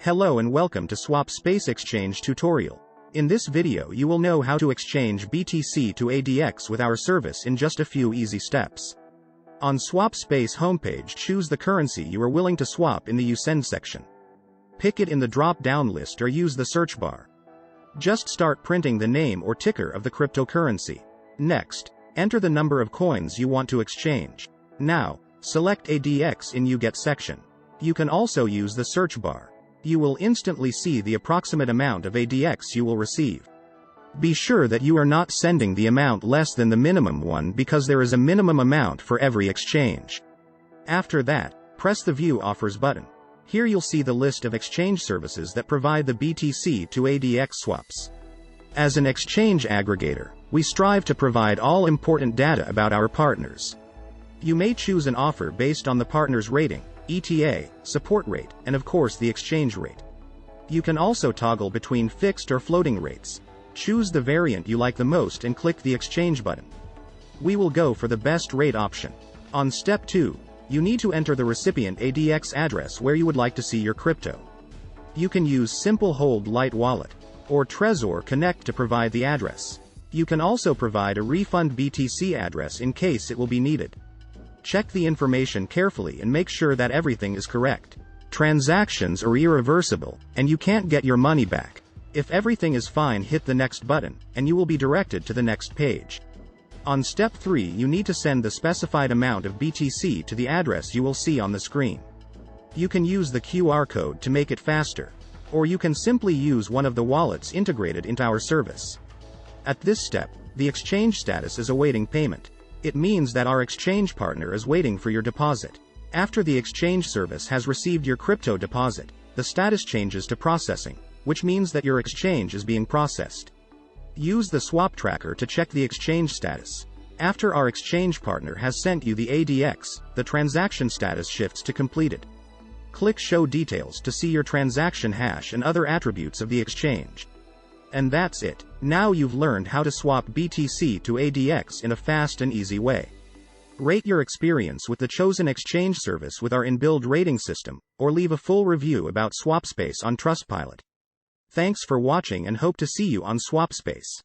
Hello and welcome to SwapSpace Exchange tutorial. In this video you will know how to exchange BTC to ADX with our service in just a few easy steps. On SwapSpace homepage, choose the currency you are willing to swap in the USEND section. Pick it in the drop-down list or use the search bar. Just start printing the name or ticker of the cryptocurrency. Next, enter the number of coins you want to exchange. Now, select ADX in You Get section. You can also use the search bar. You will instantly see the approximate amount of ADX you will receive. Be sure that you are not sending the amount less than the minimum one because there is a minimum amount for every exchange. After that, press the View Offers button. Here you'll see the list of exchange services that provide the BTC to ADX swaps. As an exchange aggregator, we strive to provide all important data about our partners. You may choose an offer based on the partner's rating, ETA, support rate, and of course the exchange rate. You can also toggle between fixed or floating rates. Choose the variant you like the most and click the exchange button. We will go for the best rate option. On step 2, you need to enter the recipient ADX address where you would like to see your crypto. You can use Simple Hold Light Wallet or Trezor Connect to provide the address. You can also provide a refund BTC address in case it will be needed. Check the information carefully and make sure that everything is correct. Transactions are irreversible, and you can't get your money back. If everything is fine, hit the next button, and you will be directed to the next page. On step 3, you need to send the specified amount of BTC to the address you will see on the screen. You can use the QR code to make it faster, or you can simply use one of the wallets integrated into our service. At this step, the exchange status is awaiting payment. It means that our exchange partner is waiting for your deposit. After the exchange service has received your crypto deposit, the status changes to processing, which means that your exchange is being processed. Use the swap tracker to check the exchange status. After our exchange partner has sent you the ADX, the transaction status shifts to completed. Click Show Details to see your transaction hash and other attributes of the exchange. And that's it. Now you've learned how to swap BTC to ADX in a fast and easy way. Rate your experience with the chosen exchange service with our inbuilt rating system, or leave a full review about SwapSpace on Trustpilot. Thanks for watching and hope to see you on SwapSpace.